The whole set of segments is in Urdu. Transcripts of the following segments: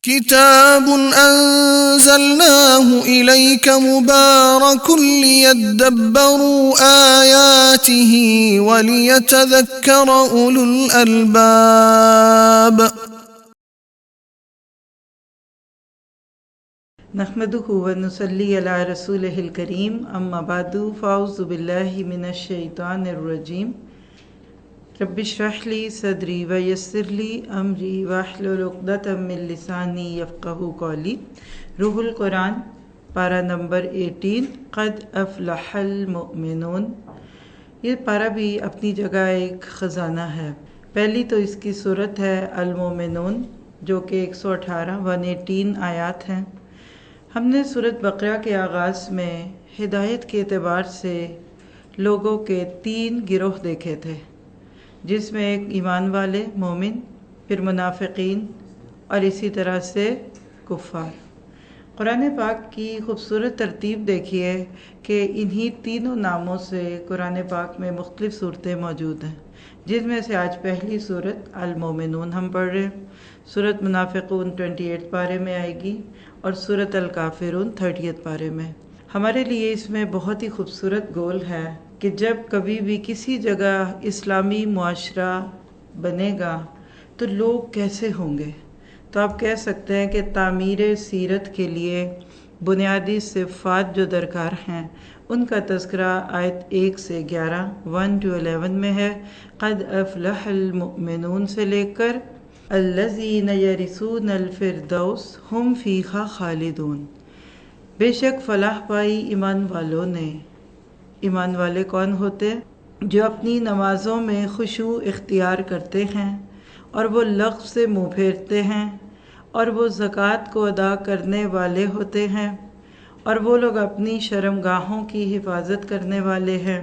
كتاب أنزلناه إليك مبارك ليدبروا آياته وليتذكر أولو الألباب نحمده ونصلي على رسوله الكريم اما بعد فاعوذ بالله من الشیطان الرجیم رب اشرح لي صدری ويسر لي امری واحلل عقدۃ من لسانی یفقہوا قولی۔ روح القرآن پارہ نمبر 18 قد افلح المؤمنون۔ یہ پارہ بھی اپنی جگہ ایک خزانہ ہے۔ پہلی تو اس کی صورت ہے المؤمنون جو کہ 118 آیات ہیں۔ ہم نے سورۃ بقرہ کے آغاز میں ہدایت کے اعتبار سے لوگوں کے 3 گروہ دیکھے تھے، جس میں ایک ایمان والے مومن، پھر منافقین اور اسی طرح سے کفار۔ قرآن پاک کی خوبصورت ترتیب دیکھیے کہ انہی تینوں ناموں سے قرآن پاک میں مختلف صورتیں موجود ہیں، جن میں سے آج پہلی صورت المومنون ہم پڑھ رہے ہیں۔ سورۃ منافقون 28 پارے میں آئے گی اور سورۃ الکافرون 30 پارے میں۔ ہمارے لیے اس میں بہت ہی خوبصورت گول ہے کہ جب کبھی بھی کسی جگہ اسلامی معاشرہ بنے گا تو لوگ کیسے ہوں گے۔ تو آپ کہہ سکتے ہیں کہ تعمیر سیرت کے لیے بنیادی صفات جو درکار ہیں ان کا تذکرہ آیت 1 سے 11 1 to 11 میں ہے۔ قد افلح المؤمنون سے لے کر الذین یرثون الفردوس ہم فیہا خالدون۔ بے شک فلاح پائی ایمان والوں نے۔ ایمان والے کون ہوتے؟ جو اپنی نمازوں میں خشوع اختیار کرتے ہیں اور وہ لغو سے منہ پھیرتے ہیں، اور وہ زکوٰۃ کو ادا کرنے والے ہوتے ہیں، اور وہ لوگ اپنی شرمگاہوں کی حفاظت کرنے والے ہیں،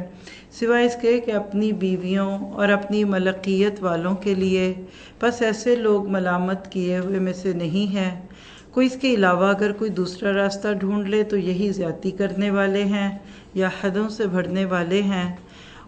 سوائے اس کے کہ اپنی بیویوں اور اپنی ملکیت والوں کے لیے، بس ایسے لوگ ملامت کیے ہوئے میں سے نہیں ہیں۔ کوئی اس کے علاوہ اگر کوئی دوسرا راستہ ڈھونڈ لے تو یہی زیادتی کرنے والے ہیں یا حدوں سے بڑھنے والے ہیں۔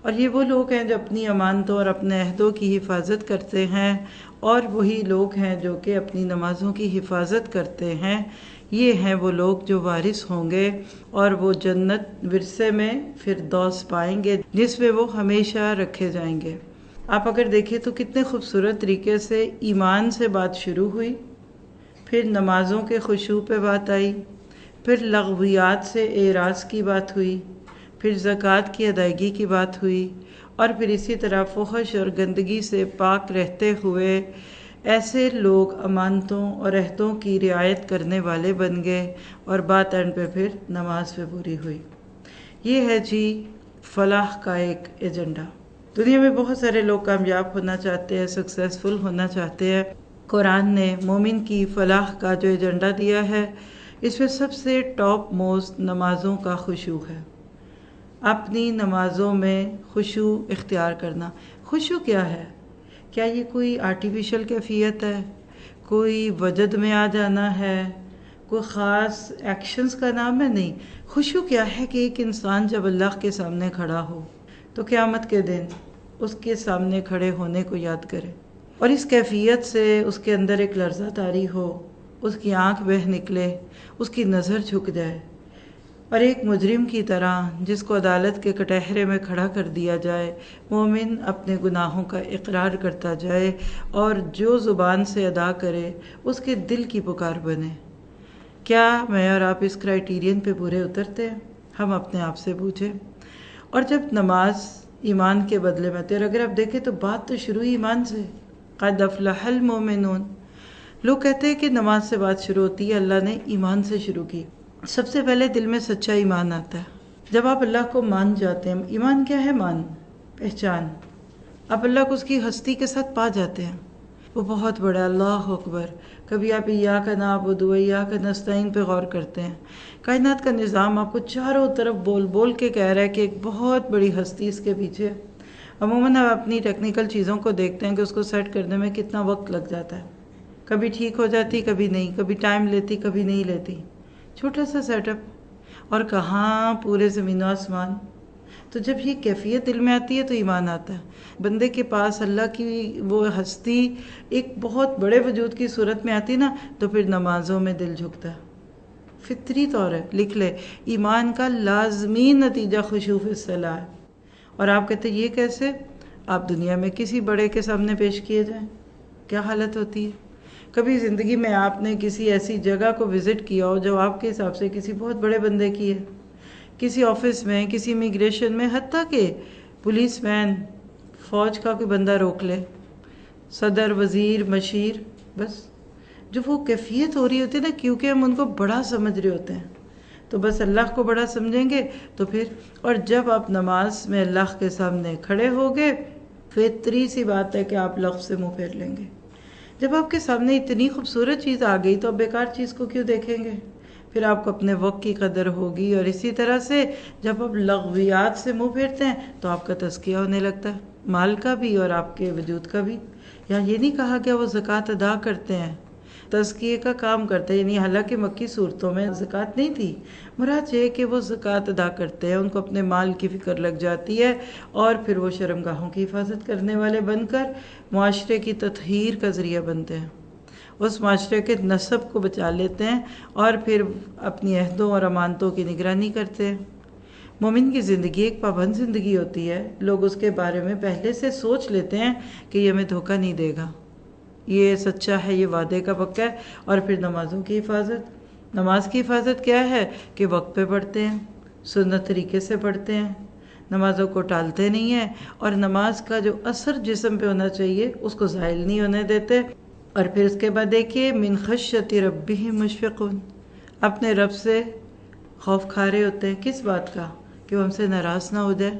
اور یہ وہ لوگ ہیں جو اپنی امانتوں اور اپنے عہدوں کی حفاظت کرتے ہیں، اور وہی لوگ ہیں جو کہ اپنی نمازوں کی حفاظت کرتے ہیں۔ یہ ہیں وہ لوگ جو وارث ہوں گے اور وہ جنت ورثے میں فردوس پائیں گے، جس میں وہ ہمیشہ رکھے جائیں گے۔ آپ اگر دیکھیں تو کتنے خوبصورت طریقے سے ایمان سے بات شروع ہوئی، پھر نمازوں کے خشوع پہ بات آئی، پھر لغویات سے اعراض کی بات ہوئی، پھر زکوٰۃ کی ادائیگی کی بات ہوئی، اور پھر اسی طرح فحش اور گندگی سے پاک رہتے ہوئے ایسے لوگ امانتوں اور عہدوں کی رعایت کرنے والے بن گئے، اور بات اینڈ پہ پھر نماز پہ پوری ہوئی۔ یہ ہے جی فلاح کا ایک ایجنڈا۔ دنیا میں بہت سارے لوگ کامیاب ہونا چاہتے ہیں، سکسیسفل ہونا چاہتے ہیں۔ قرآن نے مومن کی فلاح کا جو ایجنڈا دیا ہے، اس میں سب سے ٹاپ موسٹ نمازوں کا خشوع ہے۔ اپنی نمازوں میں خشوع اختیار کرنا۔ خشوع کیا ہے؟ کیا یہ کوئی آرٹیفیشل کیفیت ہے؟ کوئی وجد میں آ جانا ہے؟ کوئی خاص ایکشنز کا نام ہے؟ نہیں۔ خشوع کیا ہے کہ ایک انسان جب اللہ کے سامنے کھڑا ہو تو قیامت کے دن اس کے سامنے کھڑے ہونے کو یاد کرے، اور اس کیفیت سے اس کے اندر ایک لرزہ طاری ہو، اس کی آنکھ بہہ نکلے، اس کی نظر جھک جائے، اور ایک مجرم کی طرح جس کو عدالت کے کٹہرے میں کھڑا کر دیا جائے، مومن اپنے گناہوں کا اقرار کرتا جائے اور جو زبان سے ادا کرے اس کے دل کی پکار بنے۔ کیا میں اور آپ اس کرائیٹیرین پہ پورے اترتے ہیں؟ ہم اپنے آپ سے پوچھیں۔ اور جب نماز ایمان کے بدلے میں آتی ہے، اور اگر آپ دیکھیں تو بات تو شروع ایمان سے، قد افلح المؤمنون۔ لوگ کہتے ہیں کہ نماز سے بات شروع ہوتی ہے، اللہ نے ایمان سے شروع کی۔ سب سے پہلے دل میں سچا ایمان آتا ہے۔ جب آپ اللہ کو مان جاتے ہیں، ایمان کیا ہے؟ مان، پہچان۔ آپ اللہ کو اس کی ہستی کے ساتھ پا جاتے ہیں، وہ بہت بڑا، اللہ اکبر۔ کبھی آپ ایاک نعبد و ایاک نستعین پہ غور کرتے ہیں، کائنات کا نظام آپ کو چاروں طرف بول بول کے کہہ رہا ہے کہ ایک بہت بڑی ہستی اس کے پیچھے ہے۔ عموماً آپ اپنی ٹیکنیکل چیزوں کو دیکھتے ہیں کہ اس کو سیٹ کرنے میں کتنا وقت لگ جاتا ہے، کبھی ٹھیک ہو جاتی، کبھی نہیں، کبھی ٹائم لیتی، کبھی نہیں لیتی۔ چھوٹا سا سیٹ اپ، اور کہاں پورے زمین و آسمان۔ تو تو جب یہ کیفیت دل میں آتی ہے تو ایمان آتا ہے۔ بندے کے پاس اللہ کی وہ ہستی ایک بہت بڑے وجود کی صورت میں آتی نا، تو پھر نمازوں میں دل جھکتا ہے، فطری طور ہے۔ لکھ لے، ایمان کا لازمی نتیجہ خشوع فی الصلاۃ ہے۔ اور آپ کہتے یہ کیسے؟ آپ دنیا میں کسی بڑے کے سامنے پیش کیے جائیں، کیا حالت ہوتی ہے؟ کبھی زندگی میں آپ نے کسی ایسی جگہ کو وزٹ کیا ہو جو آپ کے حساب سے کسی بہت بڑے بندے کی ہے، کسی آفس میں، کسی امیگریشن میں، حتیٰ کہ پولیس مین، فوج کا کوئی بندہ روک لے، صدر، وزیر، مشیر، بس جو وہ کیفیت ہو رہی ہوتی ہے نا، کیونکہ ہم ان کو بڑا سمجھ رہے ہوتے ہیں، تو بس اللہ کو بڑا سمجھیں گے تو پھر، اور جب آپ نماز میں اللہ کے سامنے کھڑے ہوگے، فطری سی بات ہے کہ آپ لفظ سے منہ پھیر لیں گے۔ جب آپ کے سامنے اتنی خوبصورت چیز آ گئی تو آپ بیکار چیز کو کیوں دیکھیں گے؟ پھر آپ کو اپنے وقت کی قدر ہوگی۔ اور اسی طرح سے جب آپ لغویات سے منہ پھیرتے ہیں تو آپ کا تزکیہ ہونے لگتا ہے، مال کا بھی اور آپ کے وجود کا بھی۔ یا یہ نہیں کہا کہ وہ زکوٰۃ ادا کرتے ہیں، تزکیے کا کام کرتے ہیں، یعنی حالانکہ مکی صورتوں میں زکوٰۃ نہیں تھی، مراد یہ ہے کہ وہ زکوٰۃ ادا کرتے ہیں، ان کو اپنے مال کی فکر لگ جاتی ہے، اور پھر وہ شرمگاہوں کی حفاظت کرنے والے بن کر معاشرے کی تطہیر کا ذریعہ بنتے ہیں، اس معاشرے کے نسب کو بچا لیتے ہیں، اور پھر اپنی عہدوں اور امانتوں کی نگرانی کرتے ہیں۔ مومن کی زندگی ایک پابند زندگی ہوتی ہے، لوگ اس کے بارے میں پہلے سے سوچ لیتے ہیں کہ یہ ہمیں دھوکہ نہیں دے گا، یہ سچا ہے، یہ وعدے کا پکا ہے۔ اور پھر نمازوں کی حفاظت، نماز کی حفاظت کیا ہے کہ وقت پہ پڑھتے ہیں، سنت طریقے سے پڑھتے ہیں، نمازوں کو ٹالتے نہیں ہیں، اور نماز کا جو اثر جسم پہ ہونا چاہیے اس کو زائل نہیں ہونے دیتے۔ اور پھر اس کے بعد دیکھیے، من خشیت ربہم مشفقون، اپنے رب سے خوف کھا رہے ہوتے ہیں، کس بات کا؟ کہ وہ ہم سے ناراض نہ ہو جائے۔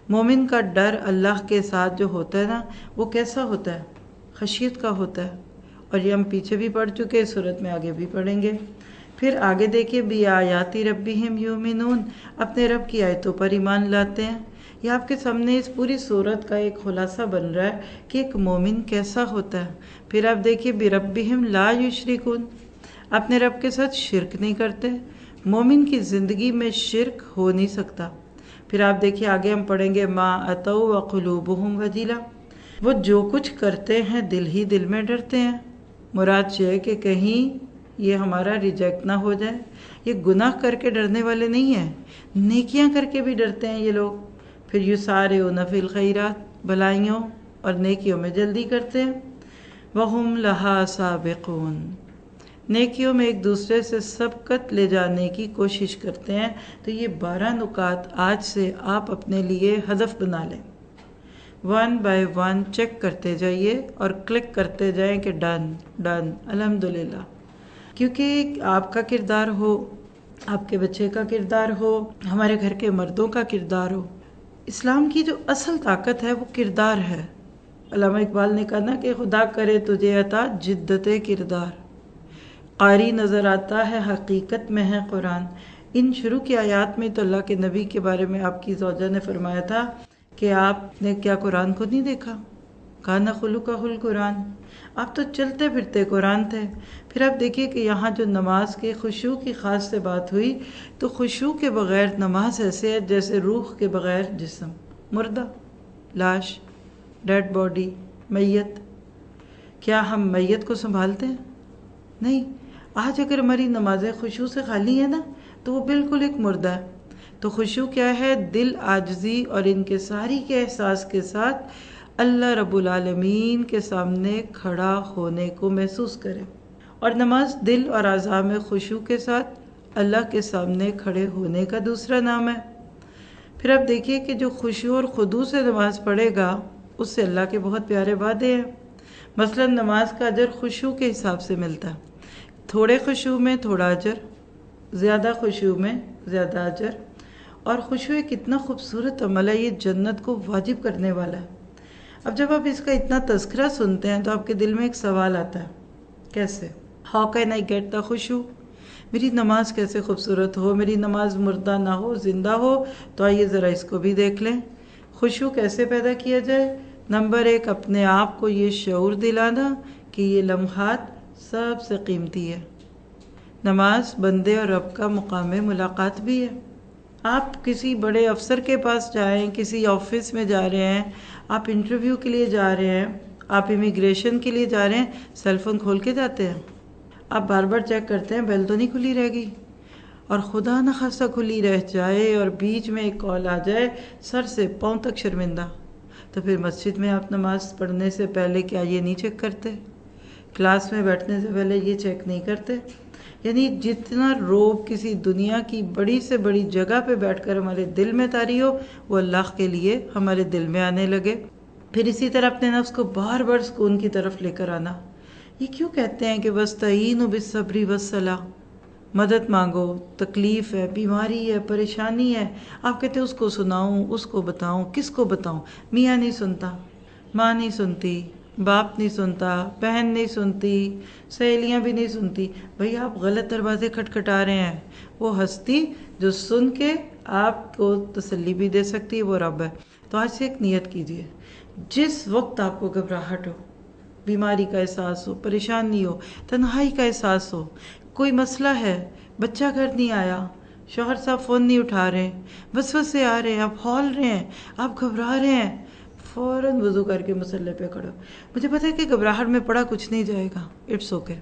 مومن کا ڈر اللہ کے ساتھ جو ہوتا ہے نا، وہ کیسا ہوتا ہے؟ خشیت کا ہوتا ہے، اور یہ ہم پیچھے بھی پڑھ چکے، اس صورت میں آگے بھی پڑھیں گے۔ پھر آگے دیکھیے، بِآیاتِ ربہم یؤمنون، اپنے رب کی آیتوں پر ایمان لاتے ہیں۔ یہ آپ کے سامنے اس پوری صورت کا ایک خلاصہ بن رہا ہے کہ ایک مومن کیسا ہوتا ہے۔ پھر آپ دیکھیے، بِربہم لا یشرکون، اپنے رب کے ساتھ شرک نہیں کرتے، مومن کی زندگی میں شرک ہو نہیں سکتا۔ پھر آپ دیکھیے آگے ہم پڑھیں گے، ما اتوا وقلوبہم وجلہ، وہ جو کچھ کرتے ہیں دل ہی دل میں ڈرتے ہیں۔ مراد یہ ہے کہ کہیں یہ ہمارا ریجیکٹ نہ ہو جائے۔ یہ گناہ کر کے ڈرنے والے نہیں ہیں، نیکیاں کر کے بھی ڈرتے ہیں یہ لوگ۔ پھر یسارعون فی الخیرات، بھلائیوں اور نیکیوں میں جلدی کرتے ہیں۔ وہم لہا سابقون، نیکیوں میں ایک دوسرے سے سبقت لے جانے کی کوشش کرتے ہیں۔ تو یہ 12 نکات آج سے آپ اپنے لیے ہدف بنا لیں، 1 بائی 1 چیک کرتے جائیے اور کلک کرتے جائیں کہ ڈن ڈن الحمدللہ۔ کیونکہ آپ کا کردار ہو، آپ کے بچے کا کردار ہو، ہمارے گھر کے مردوں کا کردار ہو، اسلام کی جو اصل طاقت ہے وہ کردار ہے۔ علامہ اقبال نے کہا نا کہ خدا کرے تجھے عطا جدت کردار، قاری نظر آتا ہے حقیقت میں ہے قرآن۔ ان شروع کی آیات میں تو اللہ کے نبی کے بارے میں آپ کی زوجہ نے فرمایا تھا کہ آپ نے کیا قرآن کو نہیں دیکھا؟ کان خلقہ القرآن، آپ تو چلتے پھرتے قرآن تھے۔ پھر آپ دیکھیے کہ یہاں جو نماز کے خشوع کی خاص سے بات ہوئی، تو خشوع کے بغیر نماز ایسے ہے جیسے روح کے بغیر جسم، مردہ، لاش، ڈیڈ باڈی، میت۔ کیا ہم میت کو سنبھالتے ہیں؟ نہیں۔ آج اگر ہماری نمازیں خشوع سے خالی ہیں نا تو وہ بالکل ایک مردہ ہے۔ تو خشوع کیا ہے؟ دل عاجزی اور انکساری کے احساس کے ساتھ اللہ رب العالمین کے سامنے کھڑا ہونے کو محسوس کرے، اور نماز دل اور اعضاء میں خشوع کے ساتھ اللہ کے سامنے کھڑے ہونے کا دوسرا نام ہے۔ پھر آپ دیکھیے کہ جو خشوع اور خضوع سے نماز پڑھے گا اس سے اللہ کے بہت پیارے وعدے ہیں۔ مثلا نماز کا اجر خشوع کے حساب سے ملتا ہے، تھوڑے خشوع میں تھوڑا اجر، زیادہ خشوع میں زیادہ اجر۔ اور خشوع ایک اتنا خوبصورت عمل ہے، یہ جنت کو واجب کرنے والا ہے۔ اب جب آپ اس کا اتنا تذکرہ سنتے ہیں تو آپ کے دل میں ایک سوال آتا ہے، کیسے؟ How can I get the خشوع؟ میری نماز کیسے خوبصورت ہو، میری نماز مردہ نہ ہو، زندہ ہو؟ تو آئیے ذرا اس کو بھی دیکھ لیں۔ خشوع کیسے پیدا کیا جائے؟ نمبر 1، اپنے آپ کو یہ شعور دلانا کہ یہ لمحات سب سے قیمتی ہے۔ نماز بندے اور رب کا مقام ملاقات بھی ہے، آپ کسی بڑے افسر کے پاس جائیں، کسی آفس میں جا رہے ہیں، آپ انٹرویو کے لیے جا رہے ہیں، آپ امیگریشن کے لیے جا رہے ہیں، سیل فون کھول کے جاتے ہیں؟ آپ بار بار چیک کرتے ہیں بیل تو نہیں کھلی رہ گئی؟ اور خدا نخواستہ کھلی رہ جائے اور بیچ میں ایک کال آ جائے، سر سے پاؤں تک شرمندہ، تو پھر مسجد میں آپ نماز پڑھنے سے پہلے کیا یہ نہیں چیک کرتے؟ کلاس میں بیٹھنے سے پہلے یہ چیک نہیں کرتے؟ یعنی جتنا روب کسی دنیا کی بڑی سے بڑی جگہ پہ بیٹھ کر ہمارے دل میں طاری ہو، وہ اللہ کے لیے ہمارے دل میں آنے لگے۔ پھر اسی طرح اپنے نفس کو بار بار سکون کی طرف لے کر آنا۔ یہ کیوں کہتے ہیں کہ وَاسْتَعِینُوا بِالصَّبْرِ وَالصَّلَاةِ، مدد مانگو، تکلیف ہے، بیماری ہے، پریشانی ہے، آپ کہتے ہیں اس کو سناؤں، اس کو بتاؤں، کس کو بتاؤں؟ میاں نہیں سنتا، ماں نہیں سنتی، باپ نہیں سنتا، بہن نہیں سنتی، سہیلیاں بھی نہیں سنتی۔ بھئی آپ غلط دروازے کھٹکھٹا رہے ہیں۔ وہ ہستی جو سن کے آپ کو تسلی بھی دے سکتی ہے وہ رب ہے۔ تو آج سے ایک نیت کیجئے، جس وقت آپ کو گھبراہٹ ہو، بیماری کا احساس ہو، پریشانی ہو، تنہائی کا احساس ہو، کوئی مسئلہ ہے، بچہ گھر نہیں آیا، شوہر صاحب فون نہیں اٹھا رہے، وسوسے آ رہے ہیں، آپ ہول رہے ہیں، آپ گھبرا رہے ہیں، فوراً وضو کر کے مصلی پہ کھڑو۔ مجھے پتہ ہے کہ گھبراہٹ میں پڑا کچھ نہیں جائے گا، اٹس اوکے۔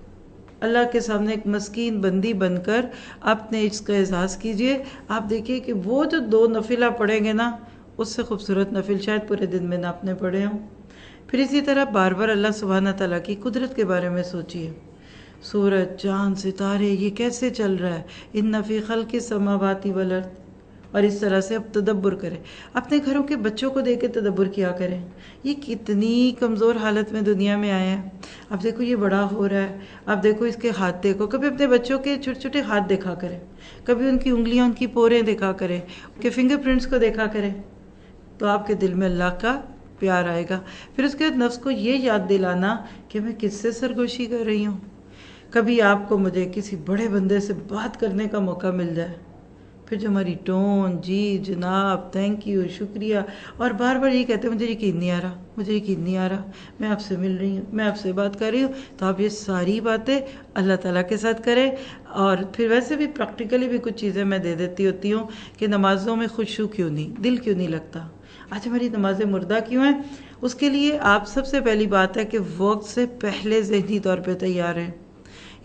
اللہ کے سامنے ایک مسکین بندی بن کر اپنے اس کا احساس کیجئے۔ آپ دیکھیے کہ وہ جو 2 نفل آپ پڑھیں گے نا، اس سے خوبصورت نفل شاید پورے دن میں نہ اپنے پڑھے ہوں۔ پھر اسی طرح بار بار اللہ سبحانہ تعالیٰ کی قدرت کے بارے میں سوچیے، سورج، چاند، ستارے، یہ کیسے چل رہا ہے، ان فی خلق السماوات والارض، اور اس طرح سے اب تدبر کریں۔ اپنے گھروں کے بچوں کو دیکھ کے تدبر کیا کریں، یہ کتنی کمزور حالت میں دنیا میں آئے ہیں۔ اب دیکھو یہ بڑا ہو رہا ہے، اب دیکھو اس کے ہاتھ دیکھو، کبھی اپنے بچوں کے چھوٹے چھوٹے ہاتھ دیکھا کریں، کبھی ان کی انگلیاں، ان کی پوریں دیکھا کریں، ان کے فنگر پرنٹس کو دیکھا کریں، تو آپ کے دل میں اللہ کا پیار آئے گا۔ پھر اس کے بعد نفس کو یہ یاد دلانا کہ میں کس سے سرگوشی کر رہی ہوں۔ کبھی آپ کو مجھے کسی بڑے بندے سے بات کرنے کا موقع مل جائے، پھر جو ہماری ٹون، جی جناب، تھینک یو، شکریہ، اور بار بار یہ کہتے ہیں مجھے یقین نہیں آ رہا، مجھے یقین نہیں آ رہا، میں آپ سے مل رہی ہوں، میں آپ سے بات کر رہی ہوں، تو آپ یہ ساری باتیں اللہ تعالیٰ کے ساتھ کریں۔ اور پھر ویسے بھی پریکٹیکلی بھی کچھ چیزیں میں دے دیتی ہوتی ہوں کہ نمازوں میں خشوع کیوں نہیں، دل کیوں نہیں لگتا، آج ہماری نمازیں مردہ کیوں ہیں؟ اس کے لیے آپ سب سے پہلی بات ہے کہ وقت سے پہلے ذہنی طور پہ تیار ہیں۔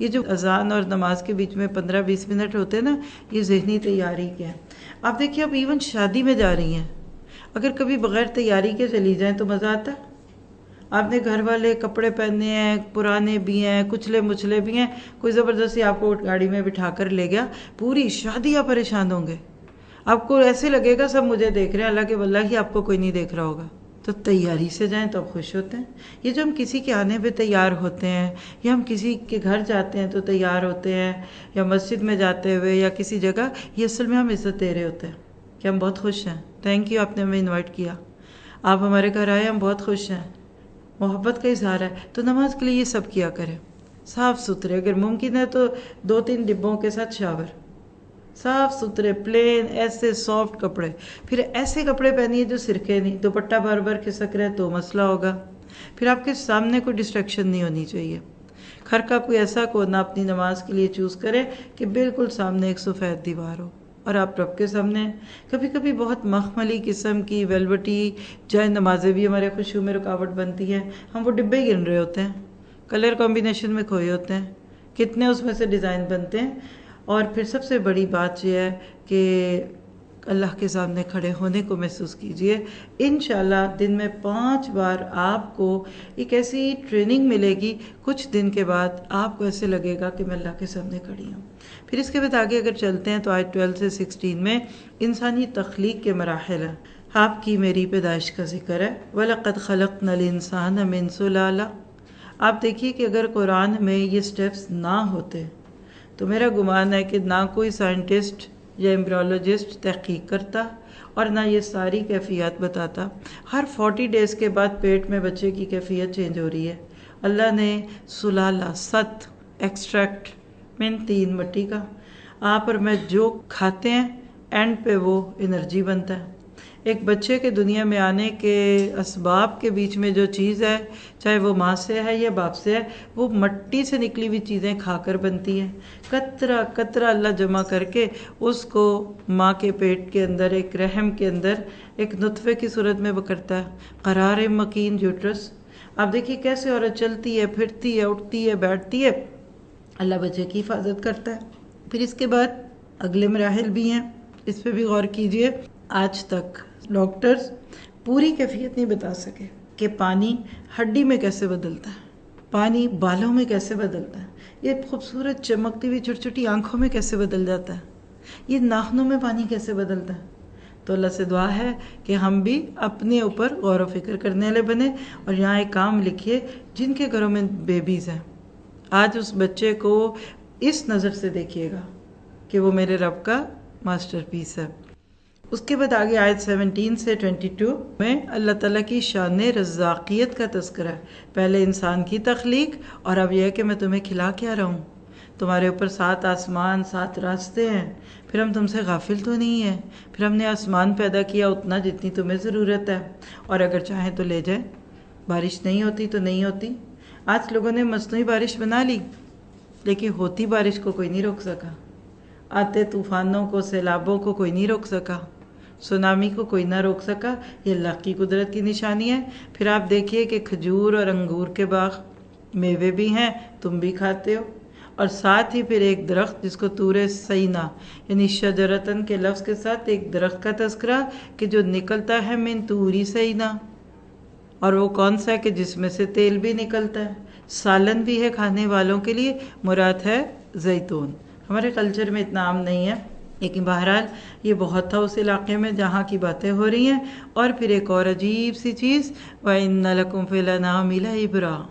یہ جو اذان اور نماز کے بیچ میں 15-20 منٹ ہوتے ہیں نا، یہ ذہنی تیاری کے ہیں۔ آپ دیکھیے اب ایون شادی میں جا رہی ہیں، اگر کبھی بغیر تیاری کے چلی جائیں تو مزہ آتا ہے؟ آپ نے گھر والے کپڑے پہنے ہیں، پرانے بھی ہیں، کچلے مچلے بھی ہیں، کوئی زبردستی آپ کو گاڑی میں بٹھا کر لے گیا، پوری شادی آپ پریشان ہوں گے، آپ کو ایسے لگے گا سب مجھے دیکھ رہے ہیں، حالانکہ واللہ ہی آپ کو کوئی نہیں دیکھ رہا ہوگا۔ تو تیاری سے جائیں تو آپ خوش ہوتے ہیں۔ یہ جو ہم کسی کے آنے پہ تیار ہوتے ہیں، یا ہم کسی کے گھر جاتے ہیں تو تیار ہوتے ہیں، یا مسجد میں جاتے ہوئے یا کسی جگہ، یہ اصل میں ہم عزت دے رہے ہوتے ہیں کہ ہم بہت خوش ہیں، تھینک یو آپ نے ہمیں انوائٹ کیا، آپ ہمارے گھر آئے، ہم بہت خوش ہیں، محبت کا اظہار ہے۔ تو نماز کے لیے یہ سب کیا کریں، صاف ستھرے، اگر ممکن ہے تو 2-3 ڈبوں کے ساتھ شاور، صاف ستھرے، پلین، ایسے سافٹ کپڑے، پھر ایسے کپڑے پہنیے جو سرکے نہیں، دوپٹہ بار بار کھسک رہے تو مسئلہ ہوگا۔ پھر آپ کے سامنے کوئی ڈسٹریکشن نہیں ہونی چاہیے، گھر کا کوئی ایسا کونا اپنی نماز کے لیے چوز کرے کہ بالکل سامنے ایک سفید دیوار ہو اور آپ رب کے سامنے۔ کبھی کبھی بہت مخملی قسم کی ویلوٹی جائے نمازیں بھی ہمارے خشوع میں رکاوٹ بنتی ہیں، ہم وہ ڈبے گن رہے ہوتے ہیں، کلر کمبینیشن میں کھوئے ہوتے ہیں، کتنے اس میں سے ڈیزائن بنتے ہیں۔ اور پھر سب سے بڑی بات یہ ہے کہ اللہ کے سامنے کھڑے ہونے کو محسوس کیجئے۔ انشاءاللہ دن میں 5 بار آپ کو ایک ایسی ٹریننگ ملے گی، کچھ دن کے بعد آپ کو ایسے لگے گا کہ میں اللہ کے سامنے کھڑی ہوں۔ پھر اس کے بعد آگے اگر چلتے ہیں تو آیت 12 سے 16 میں انسانی تخلیق کے مراحل ہیں، آپ کی میری پیدائش کا ذکر ہے۔ وَلَقَدْ خَلَقْنَا الْإِنسَانَ مِنْ سُلَالَةٍ۔ آپ دیکھیے کہ اگر قرآن میں یہ سٹیپس نہ ہوتے تو میرا گمان ہے کہ نہ کوئی سائنٹسٹ یا ایمبریولوجسٹ تحقیق کرتا اور نہ یہ ساری کیفیات بتاتا۔ ہر 40 ڈیز کے بعد پیٹ میں بچے کی کیفیت چینج ہو رہی ہے۔ اللہ نے سلالہ، ست، ایکسٹریکٹ من طین، مٹی کا، آپ اور میں جو کھاتے ہیں اینڈ پہ وہ انرجی بنتا ہے۔ ایک بچے کے دنیا میں آنے کے اسباب کے بیچ میں جو چیز ہے، چاہے وہ ماں سے ہے یا باپ سے ہے، وہ مٹی سے نکلی ہوئی چیزیں کھا کر بنتی ہیں۔ قطرہ قطرہ اللہ جمع کر کے اس کو ماں کے پیٹ کے اندر، ایک رحم کے اندر ایک نطفے کی صورت میں وہ کرتا ہے، قرار مکین یوٹرس۔ آپ دیکھیے کیسے عورت چلتی ہے، پھرتی ہے، اٹھتی ہے، بیٹھتی ہے، اللہ بچے کی حفاظت کرتا ہے۔ پھر اس کے بعد اگلے مراحل بھی ہیں، اس پہ بھی غور کیجئے۔ آج تک ڈاکٹرز پوری کیفیت نہیں بتا سکے کہ پانی ہڈی میں کیسے بدلتا ہے، پانی بالوں میں کیسے بدلتا ہے، یہ خوبصورت چمکتی ہوئی چھوٹی چھوٹی آنکھوں میں کیسے بدل جاتا ہے، یہ ناخنوں میں پانی کیسے بدلتا ہے۔ تو اللہ سے دعا ہے کہ ہم بھی اپنے اوپر غور و فکر کرنے والے بنے، اور یہاں ایک کام لکھیے جن کے گھروں میں بیبیز ہیں، آج اس بچے کو اس نظر سے دیکھیے گا کہ وہ میرے رب کا ماسٹر پیس ہے۔ اس کے بعد آگے آیت 17 سے 22 میں اللہ تعالیٰ کی شان رزاقیت کا تذکرہ ہے۔ پہلے انسان کی تخلیق، اور اب یہ ہے کہ میں تمہیں کھلا کے رہا ہوں، تمہارے اوپر 7 آسمان 7 راستے ہیں، پھر ہم تم سے غافل تو نہیں ہیں، پھر ہم نے آسمان پیدا کیا اتنا جتنی تمہیں ضرورت ہے، اور اگر چاہیں تو لے جائیں، بارش نہیں ہوتی تو نہیں ہوتی۔ آج لوگوں نے مصنوعی بارش بنا لی، لیکن ہوتی بارش کو کوئی نہیں روک سکا، آتے طوفانوں کو، سیلابوں کو کوئی نہیں روک سکا، سونامی کو کوئی نہ روک سکا۔ یہ اللہ کی قدرت کی نشانی ہے۔ پھر آپ دیکھیے کہ کھجور اور انگور کے باغ، میوے بھی ہیں، تم بھی کھاتے ہو، اور ساتھ ہی پھر ایک درخت جس کو طور سینا یعنی شجرتن کے لفظ کے ساتھ ایک درخت کا تذکرہ کہ جو نکلتا ہے من طوری سینا، اور وہ کون سا ہے کہ جس میں سے تیل بھی نکلتا ہے، سالن بھی ہے کھانے والوں کے لیے، مراد ہے زیتون۔ ہمارے کلچر میں اتنا عام نہیں ہے، لیکن بہرحال یہ بہت تھا اس علاقے میں جہاں کی باتیں ہو رہی ہیں۔ اور پھر ایک اور عجیب سی چیز، وَإِنَّ لَكُمْ فِي الْأَنْعَامِ لَعِبْرَةً،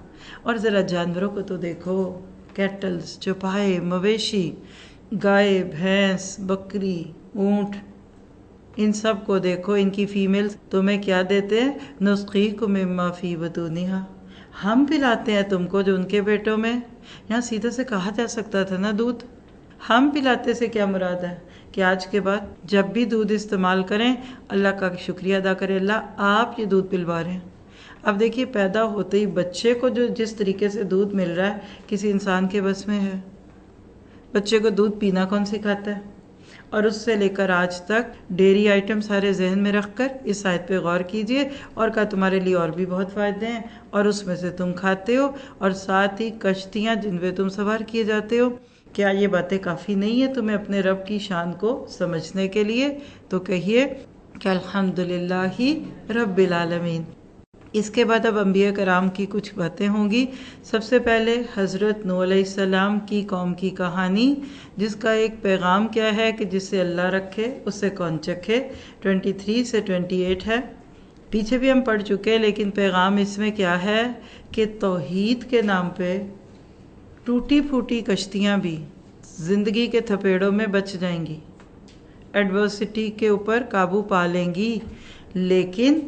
اور ذرا جانوروں کو تو دیکھو، کیٹلز، چوپائے، مویشی، گائے، بھینس، بکری، اونٹ، ان سب کو دیکھو، ان کی فیمیلز تمہیں کیا دیتے ہیں، نُسْقِيكُم مِّمَّا فِي بُطُونِهَا، ہم پلاتے ہیں تم کو جو ان کے پیٹوں میں۔ یہاں سیدھا سے کہا جا سکتا تھا نا دودھ، ہم پلاتے سے کیا مراد ہے کہ آج کے بعد جب بھی دودھ استعمال کریں اللہ کا شکریہ ادا کریں، اللہ آپ یہ دودھ پلوا رہے ہیں۔ اب دیکھیے پیدا ہوتے ہی بچے کو جو جس طریقے سے دودھ مل رہا ہے کسی انسان کے بس میں ہے؟ بچے کو دودھ پینا کون سکھاتا ہے؟ اور اس سے لے کر آج تک ڈیری آئٹم سارے ذہن میں رکھ کر اس آیت پہ غور کیجئے، اور کہا تمہارے لیے اور بھی بہت فائدے ہیں اور اس میں سے تم کھاتے ہو، اور ساتھ ہی کشتیاں جن پہ تم سوار کیے جاتے ہو۔ کیا یہ باتیں کافی نہیں ہیں تمہیں اپنے رب کی شان کو سمجھنے کے لیے؟ تو کہیے کہ الحمدللہ رب العالمین۔ اس کے بعد اب انبیاء کرام کی کچھ باتیں ہوں گی۔ سب سے پہلے حضرت نوح علیہ السلام کی قوم کی کہانی، جس کا ایک پیغام کیا ہے کہ جسے اللہ رکھے اس سے کون چکھے، 23 سے 28 ہے۔ پیچھے بھی ہم پڑھ چکے، لیکن پیغام اس میں کیا ہے کہ توحید کے نام پہ ٹوٹی پھوٹی کشتیاں بھی زندگی کے تھپیڑوں میں بچ جائیں گی، ایڈورسٹی کے اوپر قابو پا لیں گی، لیکن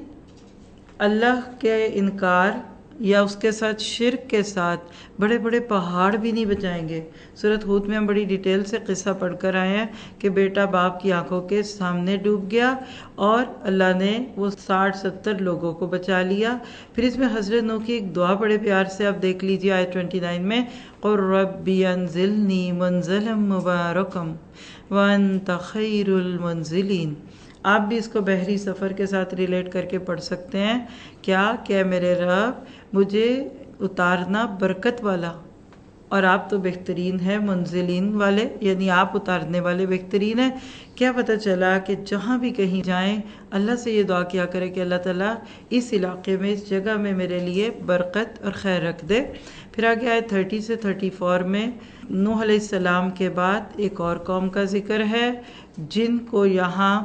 اللہ کے انکار یا اس کے ساتھ شرک کے ساتھ بڑے بڑے پہاڑ بھی نہیں بچائیں گے۔ سورۃ ہود میں ہم بڑی ڈیٹیل سے قصہ پڑھ کر آئے ہیں کہ بیٹا باپ کی آنکھوں کے سامنے ڈوب گیا اور اللہ نے وہ 60-70 لوگوں کو بچا لیا۔ پھر اس میں حضرت نوح کی ایک دعا بڑے پیار سے آپ دیکھ لیجیے آیت 29 میں، قُل رَبِّ أَنزِلْنِي مُنزَلًا مُبَارَكًا وَأَنتَ خَيْرُ الْمُنزِلِينَ۔ آپ بھی اس کو بحری سفر کے ساتھ ریلیٹ کر کے پڑھ سکتے ہیں، کیا کہ میرے رب مجھے اتارنا برکت والا، اور آپ تو بہترین ہیں منزلین والے، یعنی آپ اتارنے والے بہترین ہیں۔ کیا پتہ چلا کہ جہاں بھی کہیں جائیں اللہ سے یہ دعا کیا کرے کہ اللہ تعالیٰ اس علاقے میں، اس جگہ میں میرے لیے برکت اور خیر رکھ دے۔ پھر آگے آئے 30 سے 34 میں نوح علیہ السلام کے بعد ایک اور قوم کا ذکر ہے، جن کو یہاں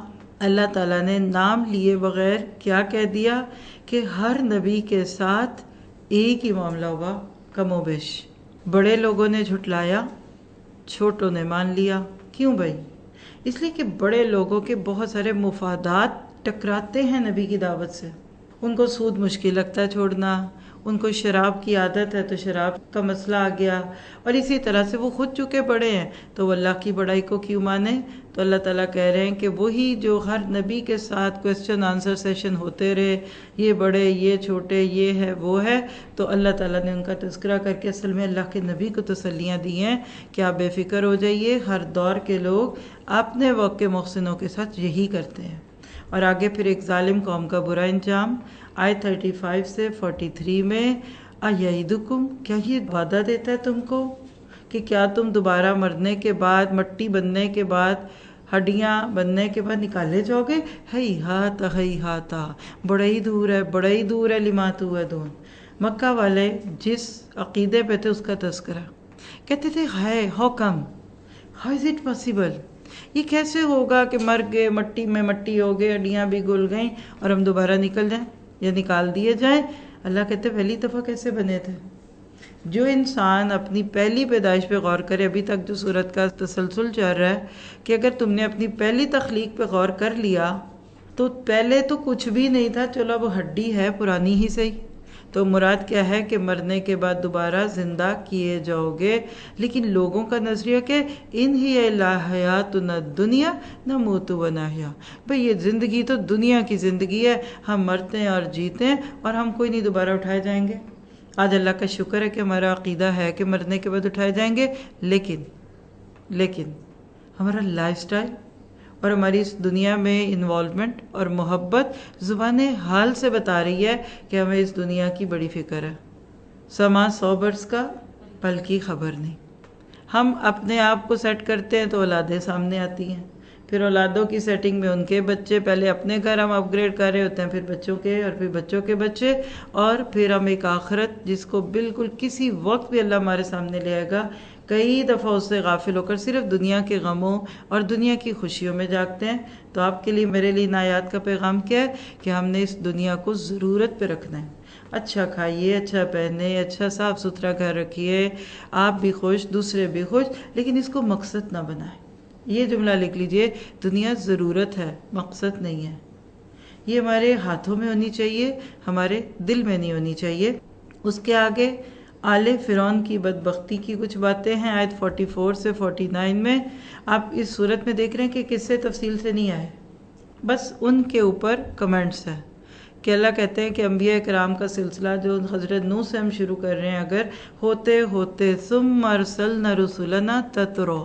اللہ تعالیٰ نے نام لیے بغیر کیا کہہ دیا کہ ہر نبی کے ساتھ ایک ہی معاملہ ہوا، کم و بیش۔ بڑے لوگوں نے جھٹلایا، چھوٹوں نے مان لیا۔ کیوں بھائی؟ اس لیے کہ بڑے لوگوں کے بہت سارے مفادات ٹکراتے ہیں نبی کی دعوت سے، ان کو سود مشکل لگتا ہے چھوڑنا، ان کو شراب کی عادت ہے تو شراب کا مسئلہ آ گیا، اور اسی طرح سے وہ خود چکے پڑے ہیں تو وہ اللہ کی بڑائی کو کیوں مانے؟ تو اللہ تعالیٰ کہہ رہے ہیں کہ وہی جو ہر نبی کے ساتھ کوسچن آنسر سیشن ہوتے رہے، یہ بڑے یہ چھوٹے یہ ہے وہ ہے، تو اللہ تعالیٰ نے ان کا تذکرہ کر کے اصل میں اللہ کے نبی کو تسلیاں دی ہیں کہ آپ بے فکر ہو جائیے، ہر دور کے لوگ اپنے وقت کے محسنوں کے ساتھ یہی کرتے ہیں۔ اور آگے پھر ایک ظالم قوم کا برا انجام، آیت 35 سے 43 میں، اَیَعِدُکُم، کیا یہ وعدہ دیتا ہے تم کو کہ کیا تم دوبارہ مرنے کے بعد، مٹی بننے کے بعد، ہڈیاں بننے کے بعد نکالے جاؤ گے؟ ہیہاتا، بڑا ہی دور ہے، بڑا ہی دور ہے، لما توعدون۔ مکہ والے جس عقیدے پہ تھے اس کا تذکرہ، کہتے تھے how come, how is it possible, یہ کیسے ہوگا کہ مر گئے، مٹی میں مٹی ہو گئے، ہڈیاں بھی گل گئیں اور ہم دوبارہ نکل جائیں یا نکال دیے جائیں؟ اللہ کہتے پہلی دفعہ کیسے بنے تھے؟ جو انسان اپنی پہلی پیدائش پہ غور کرے، ابھی تک جو صورت کا تسلسل چل رہا ہے کہ اگر تم نے اپنی پہلی تخلیق پہ غور کر لیا تو پہلے تو کچھ بھی نہیں تھا، چلو اب ہڈی ہے پرانی ہی صحیح، تو مراد کیا ہے کہ مرنے کے بعد دوبارہ زندہ کیے جاؤ گے۔ لیکن لوگوں کا نظریہ کہ ان ہی الا حیاتنا الدنیا نموت و نحیا، بھئی یہ زندگی تو دنیا کی زندگی ہے، ہم مرتے ہیں اور جیتے ہیں اور ہم کوئی نہیں دوبارہ اٹھائے جائیں گے۔ آج اللہ کا شکر ہے کہ ہمارا عقیدہ ہے کہ مرنے کے بعد اٹھائے جائیں گے، لیکن ہمارا لائف سٹائل اور ہماری اس دنیا میں انوالومنٹ اور محبت زبان حال سے بتا رہی ہے کہ ہمیں اس دنیا کی بڑی فکر ہے۔ سما 100 برس کا، پل کی خبر نہیں۔ ہم اپنے آپ کو سیٹ کرتے ہیں تو اولادیں سامنے آتی ہیں، پھر اولادوں کی سیٹنگ میں ان کے بچے، پہلے اپنے گھر ہم اپ گریڈ کر رہے ہوتے ہیں، پھر بچوں کے، اور پھر بچوں کے بچے، اور پھر ہم ایک آخرت جس کو بالکل کسی وقت بھی اللہ ہمارے سامنے لے آئے گا، کئی دفعہ اس سے غافل ہو کر صرف دنیا کے غموں اور دنیا کی خوشیوں میں جاگتے ہیں۔ تو آپ کے لیے، میرے لیے ان آیات کا پیغام کیا ہے کہ ہم نے اس دنیا کو ضرورت پہ رکھنا ہے۔ اچھا کھائیے، اچھا پہنے، اچھا صاف ستھرا گھر رکھیے، آپ بھی خوش، دوسرے بھی خوش، لیکن اس کو مقصد نہ بنائیں۔ یہ جملہ لکھ لیجئے، دنیا ضرورت ہے، مقصد نہیں ہے۔ یہ ہمارے ہاتھوں میں ہونی چاہیے، ہمارے دل میں نہیں ہونی چاہیے۔ اس کے آگے آل فرعون کی بدبختی کی کچھ باتیں ہیں، آیت 44 سے 49 میں۔ آپ اس صورت میں دیکھ رہے ہیں کہ قصے تفصیل سے نہیں آئے، بس ان کے اوپر کمنٹس ہیں کہ اللہ کہتے ہیں کہ انبیاء کرام کا سلسلہ جو حضرت نوح سے ہم شروع کر رہے ہیں، اگر ہوتے ہوتے ثم ارسلنا رسلنا تترو،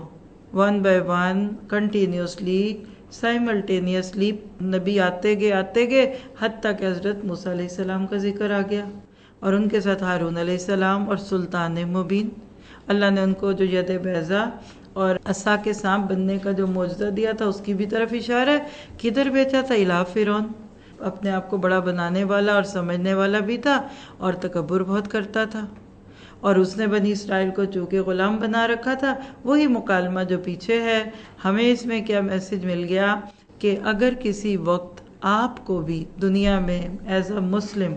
one by one, continuously, simultaneously نبی آتے گئے حتیٰ کہ حضرت موسیٰ علیہ السلام کا ذکر آ گیا، اور ان کے ساتھ ہارون علیہ السلام اور سلطان مبین۔ اللہ نے ان کو جو ید بیضا اور عصا کے سانپ بننے کا جو معجزہ دیا تھا اس کی بھی طرف اشارہ ہے۔ کدھر بھیجا تھا؟ الی فرعون، اپنے آپ کو بڑا بنانے والا اور سمجھنے والا بھی تھا، اور تکبر بہت کرتا تھا، اور اس نے بنی اسرائیل کو چونکہ غلام بنا رکھا تھا۔ وہی مکالمہ جو پیچھے ہے، ہمیں اس میں کیا میسج مل گیا کہ اگر کسی وقت آپ کو بھی دنیا میں ایز اے مسلم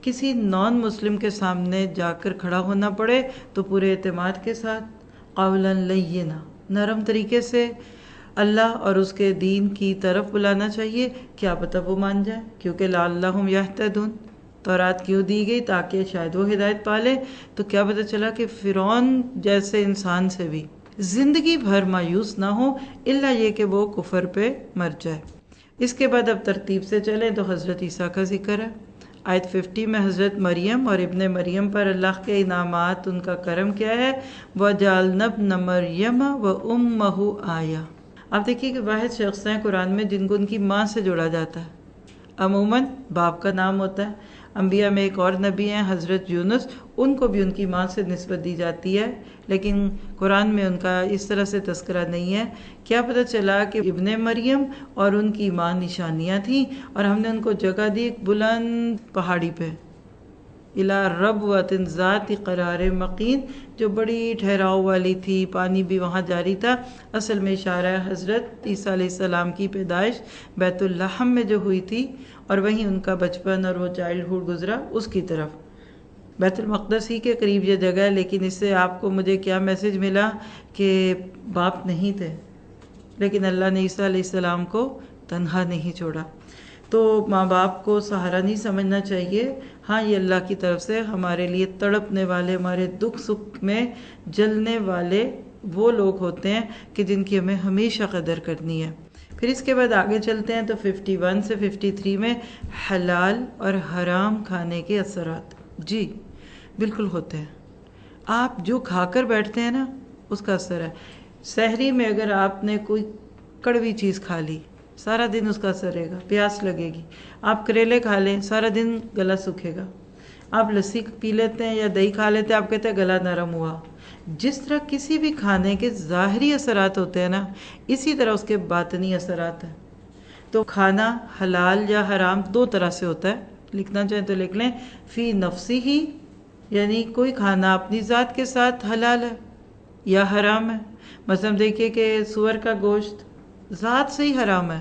کسی نان مسلم کے سامنے جا کر کھڑا ہونا پڑے تو پورے اعتماد کے ساتھ، قولا لینا، نرم طریقے سے اللہ اور اس کے دین کی طرف بلانا چاہیے۔ کیا پتہ وہ مان جائے، کیونکہ لعلہم یہتدون، تورات کیوں دی گئی؟ تاکہ شاید وہ ہدایت پالے۔ تو کیا پتہ چلا کہ فرعون جیسے انسان سے بھی زندگی بھر مایوس نہ ہو، الا یہ کہ وہ کفر پہ مر جائے۔ اس کے بعد اب ترتیب سے چلیں تو حضرت عیسیٰ کا ذکر ہے۔ آیت 50 میں حضرت مریم اور ابن مریم پر اللہ کے انعامات، ان کا کرم کیا ہے؟ وَجَعَلْنَا ابْنَ مَرْيَمَ وَأُمَّهُ آیَةً۔ آپ دیکھیے کہ واحد شخص ہیں قرآن میں جن کو ان کی ماں سے جوڑا جاتا ہے، عموماً باپ کا نام ہوتا ہے۔ انبیاء میں ایک اور نبی ہیں حضرت یونس، ان کو بھی ان کی ماں سے نسبت دی جاتی ہے، لیکن قرآن میں ان کا اس طرح سے تذکرہ نہیں ہے۔ کیا پتہ چلا کہ ابن مریم اور ان کی ماں نشانیاں تھیں، اور ہم نے ان کو جگہ دی ایک بلند پہاڑی پہ، اِلیٰ ربوۃ ذات قرار مقین، جو بڑی ٹھہراؤ والی تھی، پانی بھی وہاں جاری تھا۔ اصل میں اشارہ ہے حضرت عیسیٰ علیہ السلام کی پیدائش بیت اللحم میں جو ہوئی تھی، اور وہیں ان کا بچپن اور وہ چائلڈ ہوڈ گزرا، اس کی طرف بیت المقدس ہی کے قریب یہ جگہ ہے۔ لیکن اس سے آپ کو مجھے کیا میسج ملا کہ باپ نہیں تھے، لیکن اللہ نے عیسیٰ علیہ السلام کو تنہا نہیں چھوڑا۔ تو ماں باپ کو سہارا نہیں سمجھنا چاہیے. ہاں یہ اللہ کی طرف سے ہمارے لیے تڑپنے والے، ہمارے دکھ سکھ میں جلنے والے وہ لوگ ہوتے ہیں کہ جن کی ہمیں ہمیشہ قدر کرنی ہے. پھر اس کے بعد آگے چلتے ہیں تو 51 سے 53 میں حلال اور حرام کھانے کے اثرات. جی بالکل ہوتے ہیں. آپ جو کھا کر بیٹھتے ہیں نا اس کا اثر ہے. سحری میں اگر آپ نے کوئی کڑوی چیز کھا لی سارا دن اس کا اثر رہے گا، پیاس لگے گی. آپ کریلے کھا لیں سارا دن گلا سوکھے گا. آپ لسی پی لیتے ہیں یا دہی کھا لیتے ہیں، آپ کہتے ہیں گلا نرم ہوا. جس طرح کسی بھی کھانے کے ظاہری اثرات ہوتے ہیں نا، اسی طرح اس کے باطنی اثرات ہیں. تو کھانا حلال یا حرام دو طرح سے ہوتا ہے. لکھنا چاہیں تو لکھ لیں. فی نفسی ہی، یعنی کوئی کھانا اپنی ذات کے ساتھ حلال ہے یا حرام ہے. مثلا دیکھیے کہ سور کا گوشت ذات سے ہی حرام ہے،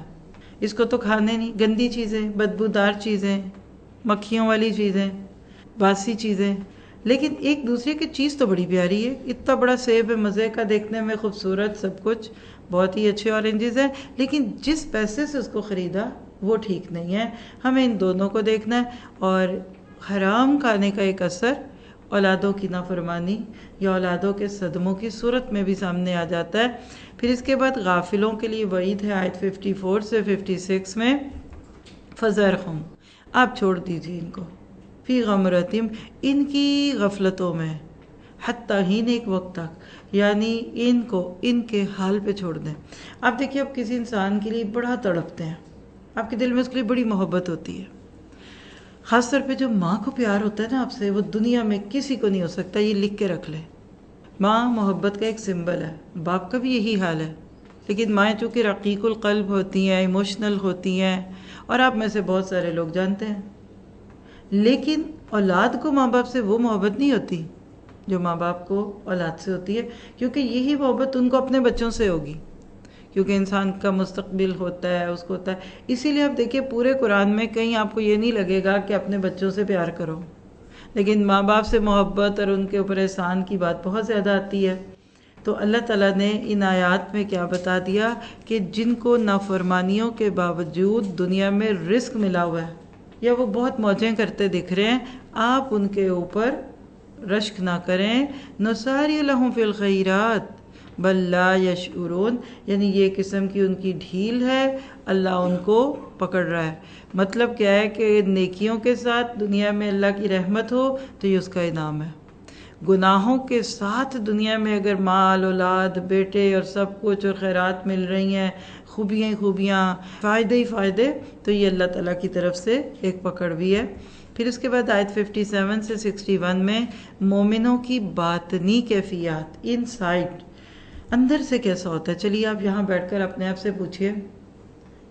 اس کو تو کھانے نہیں. گندی چیزیں، بدبودار چیزیں، مکھیوں والی چیزیں، باسی چیزیں. لیکن ایک دوسرے کی چیز تو بڑی پیاری ہے. اتنا بڑا سیب ہے، مزے کا، دیکھنے میں خوبصورت، سب کچھ بہت ہی اچھے اورنجز ہیں، لیکن جس پیسے سے اس کو خریدا وہ ٹھیک نہیں ہے. ہمیں ان دونوں کو دیکھنا ہے. اور حرام کھانے کا ایک اثر اولادوں کی نافرمانی یا اولادوں کے صدموں کی صورت میں بھی سامنے آ جاتا ہے. پھر اس کے بعد غافلوں کے لیے وعید ہے آیت 54 سے 56 میں. فذرہم، آپ چھوڑ دیجیے ان کو، فی غمرتہم، ان کی غفلتوں میں، حتی ہین، ایک وقت تک، یعنی ان کو ان کے حال پہ چھوڑ دیں. آپ دیکھیے آپ کسی انسان کے لیے بڑا تڑپتے ہیں، آپ کے دل میں اس کے لیے بڑی محبت ہوتی ہے. خاص طور پہ جو ماں کو پیار ہوتا ہے نا آپ سے، وہ دنیا میں کسی کو نہیں ہو سکتا. یہ لکھ کے رکھ لیں. ماں محبت کا ایک سمبل ہے. باپ کا بھی یہی حال ہے، لیکن مائیں چونکہ رقیق القلب ہوتی ہیں، ایموشنل ہوتی ہیں، اور آپ میں سے بہت سارے لوگ جانتے ہیں. لیکن اولاد کو ماں باپ سے وہ محبت نہیں ہوتی جو ماں باپ کو اولاد سے ہوتی ہے، کیونکہ یہی محبت ان کو اپنے بچوں سے ہوگی، کیونکہ انسان کا مستقبل ہوتا ہے، اس کو ہوتا ہے. اسی لیے آپ دیکھیے پورے قرآن میں کہیں آپ کو یہ نہیں لگے گا کہ اپنے بچوں سے پیار کرو، لیکن ماں باپ سے محبت اور ان کے اوپر احسان کی بات بہت زیادہ آتی ہے. تو اللہ تعالیٰ نے ان آیات میں کیا بتا دیا کہ جن کو نافرمانیوں کے باوجود دنیا میں رزق ملا ہوا ہے یا وہ بہت موجیں کرتے دکھ رہے ہیں، آپ ان کے اوپر رشک نہ کریں. نساری لہم فی الخیرات بل لا یشعرون، یعنی یہ قسم کی ان کی ڈھیل ہے، اللہ ان کو پکڑ رہا ہے. مطلب کیا ہے کہ نیکیوں کے ساتھ دنیا میں اللہ کی رحمت ہو تو یہ اس کا انعام ہے. گناہوں کے ساتھ دنیا میں اگر مال، اولاد، بیٹے اور سب کچھ اور خیرات مل رہی ہیں، خوبیاں ہی خوبیاں، فائدے ہی فائدے، تو یہ اللہ تعالیٰ کی طرف سے ایک پکڑ بھی ہے. پھر اس کے بعد آیت 57 سے 61 میں مومنوں کی باطنی کیفیات، ان سائڈ، اندر سے کیسا ہوتا ہے. چلیے آپ یہاں بیٹھ کر اپنے آپ سے پوچھئے،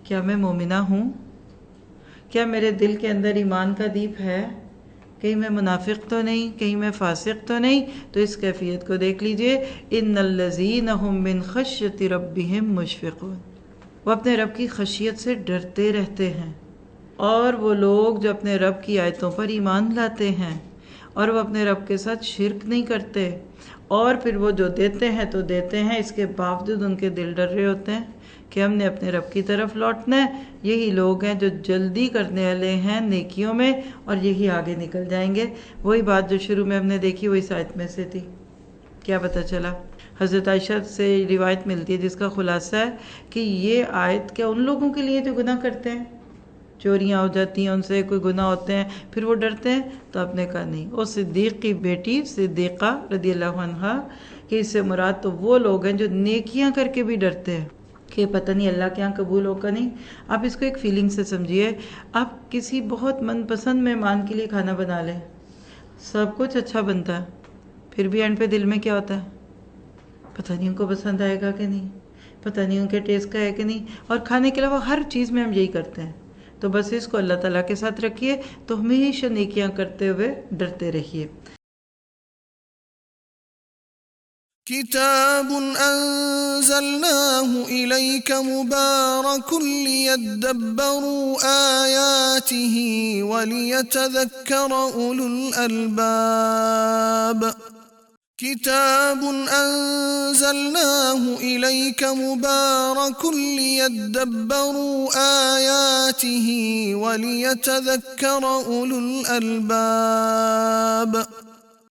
کیا میں مومنہ ہوں؟ کیا میرے دل کے اندر ایمان کا دیپ ہے؟ کہیں میں منافق تو نہیں، کہیں میں فاسق تو نہیں؟ تو اس کیفیت کو دیکھ لیجئے. ان الذین هم من خشیۃ ربہم مشفقون، وہ اپنے رب کی خشیت سے ڈرتے رہتے ہیں. اور وہ لوگ جو اپنے رب کی آیتوں پر ایمان لاتے ہیں اور وہ اپنے رب کے ساتھ شرک نہیں کرتے، اور پھر وہ جو دیتے ہیں تو دیتے ہیں، اس کے باوجود ان کے دل ڈر رہے ہوتے ہیں کہ ہم نے اپنے رب کی طرف لوٹنا ہے. یہی لوگ ہیں جو جلدی کرنے والے ہیں نیکیوں میں، اور یہی آگے نکل جائیں گے. وہی بات جو شروع میں ہم نے دیکھی وہی آیت میں سے تھی. کیا پتہ چلا؟ حضرت عائشہ سے روایت ملتی ہے جس کا خلاصہ ہے کہ یہ آیت کیا ان لوگوں کے لیے جو گناہ کرتے ہیں، چوریاں ہو جاتی ہیں ان سے، کوئی گناہ ہوتے ہیں، پھر وہ ڈرتے ہیں. تو آپ نے کہا نہیں، وہ صدیق کی بیٹی صدیقہ رضی اللہ عنہا کہ اس سے مراد تو وہ لوگ ہیں جو نیکیاں کر کے بھی ڈرتے ہیں کہ پتہ نہیں اللہ کے یہاں قبول ہوگا نہیں. آپ اس کو ایک فیلنگ سے سمجھیے. آپ کسی بہت من پسند مہمان کے لیے کھانا بنا لیں، سب کچھ اچھا بنتا ہے، پھر بھی اینڈ پہ دل میں کیا ہوتا ہے؟ پتہ نہیں ان کو پسند آئے گا کہ نہیں، پتہ نہیں ان کے ٹیسٹ کا ہے کہ نہیں. اور کھانے کے علاوہ ہر چیز میں ہم یہی کرتے ہیں. تو بس اس کو اللہ تعالیٰ کے ساتھ رکھیے تو ہمیشہ نیکیاں کرتے ہوئے ڈرتے رہیے. كتاب أنزلناه إليك مبارك ليدبروا آياته وليتذكر أولو الألباب. كتاب أنزلناه إليك مبارك ليدبروا آياته آياته وليتذكر أولو الألباب.